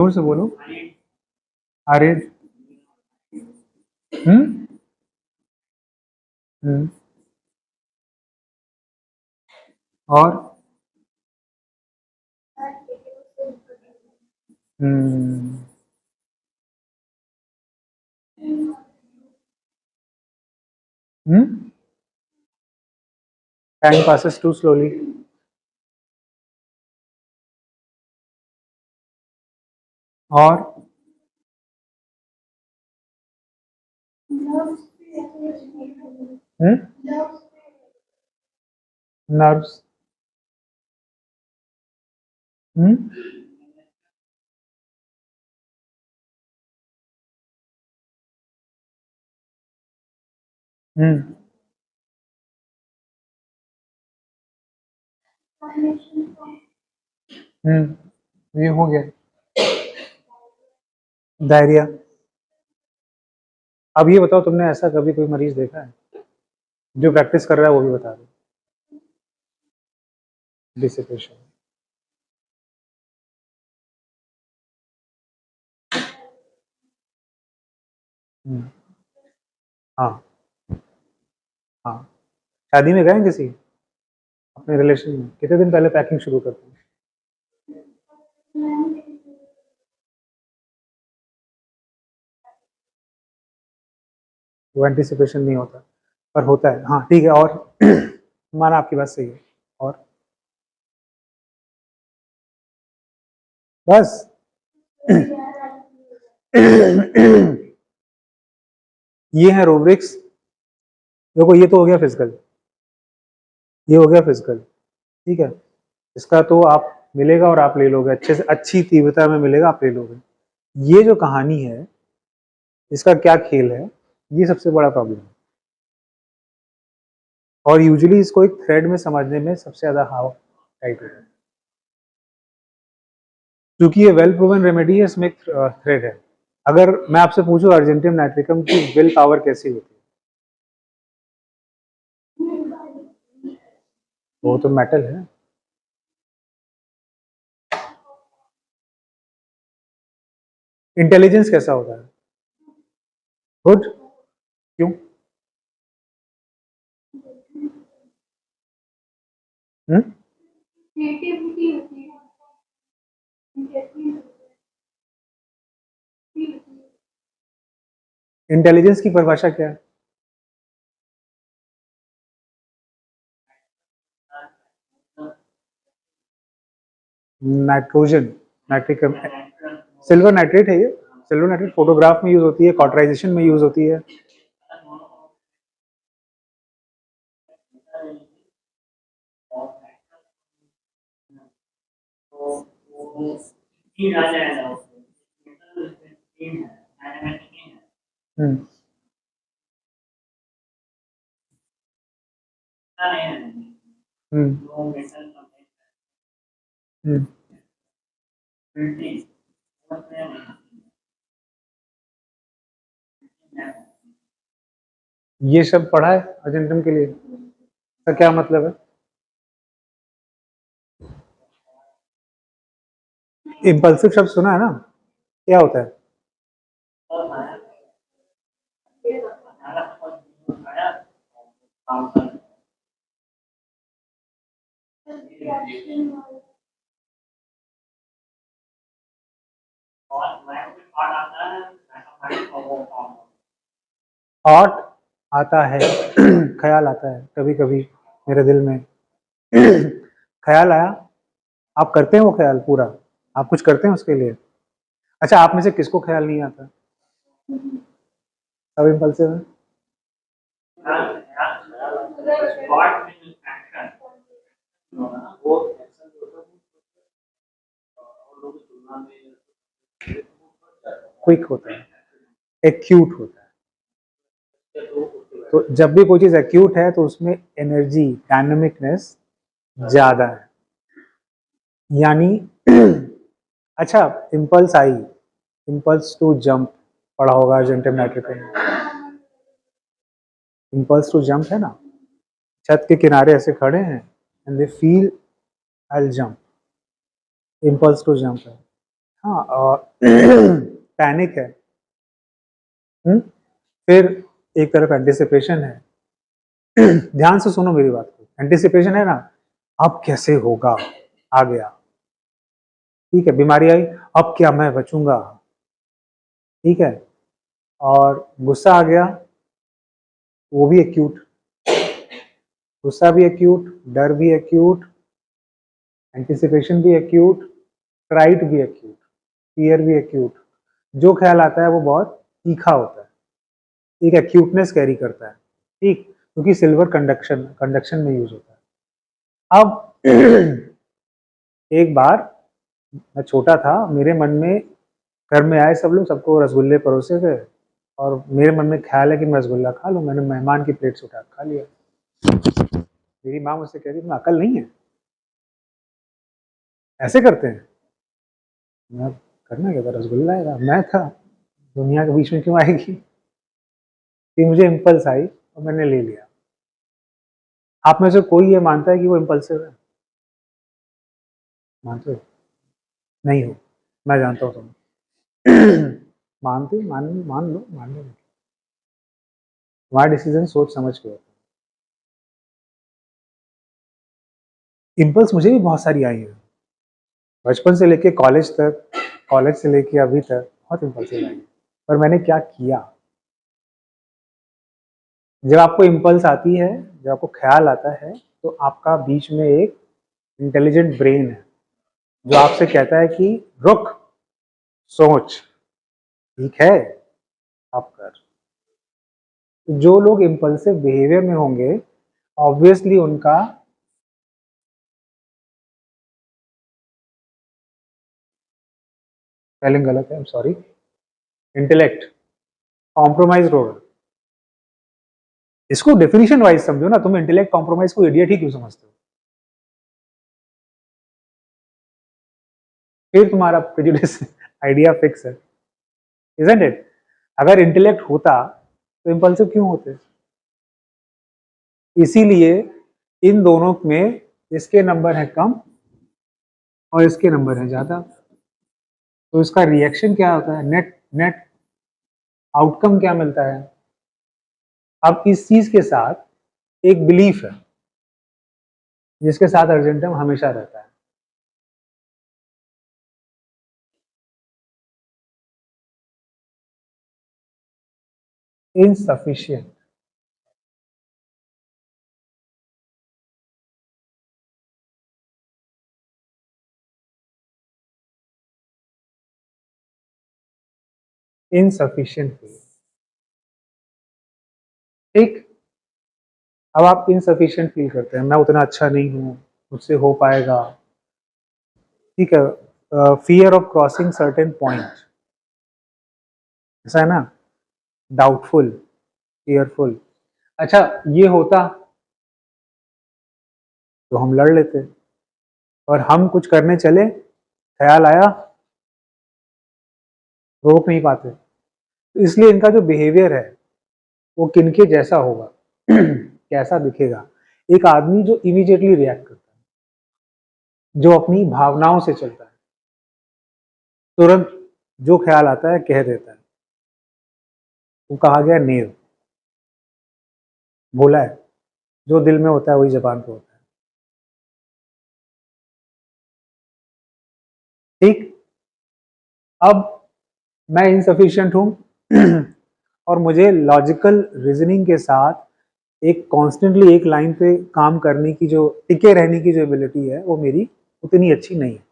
जोर से बोलो। अरे हम्म हम्म, और हम्म हम्म, टाइम passes too slowly. और नर्व्स। हम्म हम्म ये हो गया। डायरिया। अब ये बताओ, तुमने ऐसा कभी कोई मरीज देखा है? जो प्रैक्टिस कर रहा है वो भी बता दो। डिसिपेशन। हाँ हाँ। शादी में गए हैं किसी अपने रिलेशन में? कितने दिन पहले पैकिंग शुरू करते हैं? वो एंटिसिपेशन नहीं होता, पर होता है। हाँ ठीक है। और माना आपकी बात सही है। और बस। ये है रोब्रिक्स। देखो, ये तो हो गया फिजिकल, ये हो गया फिजिकल। ठीक है। इसका तो आप मिलेगा और आप ले लोगे, अच्छे से अच्छी तीव्रता में मिलेगा, आप ले लोगे। ये जो कहानी है, इसका क्या खेल है, ये सबसे बड़ा प्रॉब्लम है। और यूजुअली इसको एक थ्रेड में समझने में सबसे ज्यादा हाव टाइट होता है, क्योंकि ये वेल प्रूवन रेमेडी है, इसमें एक थ्रेड है। अगर मैं आपसे पूछूं अर्जेंटिन नाइट्रिकम की विल पावर कैसी होती है? वो तो मेटल है। इंटेलिजेंस कैसा होता है? गुड। क्यों? हम्म इंटेलिजेंस की परिभाषा क्या है? नाइट्रोजन, नाइट्रिकम, सिल्वर नाइट्रेट है ये। सिल्वर नाइट्रेट फोटोग्राफ में यूज होती है, कॉटराइजेशन में यूज होती है। हम्म हम्म हम्म। ये शब्द पढ़ा है अर्जेंटिन के लिए? इसका क्या मतलब है? इम्पल्सिव शब्द सुना है ना? क्या होता है? थॉट आता है, ख्याल आता है कभी कभी मेरे दिल में। ख्याल आया, आप करते हैं वो ख्याल पूरा? आप कुछ करते हैं उसके लिए? अच्छा, आप में से किसको ख्याल नहीं आता? सब इम्पल्सिव है। क्विक होता है, एक्यूट होता है। तो जब भी कोई चीज एक्यूट है तो उसमें एनर्जी, डायनेमिकनेस ज्यादा है। यानी अच्छा, impulse I, impulse to jump पढ़ा होगा अर्जेंटिन नाइट्रिक में। इम्पल्स टू जंप है ना, छत के किनारे ऐसे खड़े हैं and they feel I will jump, impulse to jump है। हाँ, और पैनिक है। फिर एक तरफ एंटिसिपेशन है। ध्यान से सुनो मेरी बात को। एंटिसिपेशन है ना, अब कैसे होगा, आ गया, ठीक है, बीमारी आई, अब क्या मैं बचूंगा, ठीक है। और गुस्सा आ गया, वो भी एक्यूट, गुस्सा भी एक्यूट, डर भी एक्यूट, एंटिसिपेशन भी एक्यूट, फ्राइट भी एक्यूट, फियर भी एक्यूट। जो ख्याल आता है वो बहुत तीखा होता है, एक एक्यूटनेस कैरी करता है, ठीक, क्योंकि सिल्वर कंडक्शन में यूज होता है। अब एक बार मैं छोटा था, मेरे मन में, घर में आए सब लोग, सबको रसगुल्ले परोसे थे, और मेरे मन में ख्याल है कि मैं रसगुल्ला खा लूँ। मैंने मेहमान की प्लेट से उठा खा लिया। मेरी माँ मुझसे कह रही, तुम्हें अकल नहीं है, ऐसे करते हैं। मैं, करना क्या था, रसगुल्ला है, मैं था, दुनिया के बीच में क्यों आएगी। फिर मुझे इम्पल्स आई और मैंने ले लिया। आप में से कोई ये मानता है कि वो इम्पल्सिव है? मानते हो? नहीं हो, मैं जानता हूँ तुम। मानते, मान लो, मान लो, तुम्हारा डिसीजन सोच समझ के होता है। इम्पल्स मुझे भी बहुत सारी आई है, बचपन से लेके कॉलेज तक, कॉलेज से लेके अभी तक बहुत इम्पल्सिव आई है। पर मैंने क्या किया, जब आपको इम्पल्स आती है, जब आपको ख्याल आता है, तो आपका बीच में एक इंटेलिजेंट ब्रेन है जो आपसे कहता है कि रुक, सोच, ठीक है, आप कर। जो लोग इम्पल्सिव बिहेवियर में होंगे, ऑब्वियसली उनका स्पेलिंग गलत है, सॉरी, इंटेलेक्ट कॉम्प्रोमाइज होगा। इसको डेफिनेशन वाइज समझो ना, तुम इंटेलेक्ट कॉम्प्रोमाइज को इडियट ही क्यों समझते हो? फिर तुम्हारा प्रेजुडिस आइडिया फिक्स है, इजंट इट? अगर इंटेलेक्ट होता तो इम्पल्सिव क्यों होते? इसीलिए इन दोनों में इसके नंबर है कम और इसके नंबर है ज्यादा, तो इसका रिएक्शन क्या होता है, नेट नेट आउटकम क्या मिलता है? अब इस चीज के साथ एक बिलीफ है जिसके साथ अर्जेंटम हमेशा रहता है। इनसफिशियंट, इनसफिशियंट, ठीक। अब आप इनसफिशियंट फील करते हैं, मैं उतना अच्छा नहीं हूँ, मुझसे हो पाएगा, ठीक है। Fear of crossing certain point, ऐसा है ना, डाउटफुल, फियरफुल। अच्छा, ये होता तो हम लड़ लेते, और हम कुछ करने चले, ख्याल आया, रोक नहीं पाते। तो इसलिए इनका जो बिहेवियर है वो किनके जैसा होगा, कैसा दिखेगा? एक आदमी जो इमीडिएटली रिएक्ट करता है, जो अपनी भावनाओं से चलता है, तुरंत जो ख्याल आता है कह देता है, वो कहा गया नेव, बोला है, जो दिल में होता है वही जबान पे होता है, ठीक। अब मैं इनसफिशिएंट हूं, और मुझे लॉजिकल रीजनिंग के साथ एक कॉन्स्टेंटली एक लाइन पे काम करने की, जो टिके रहने की जो एबिलिटी है, वो मेरी उतनी अच्छी नहीं है।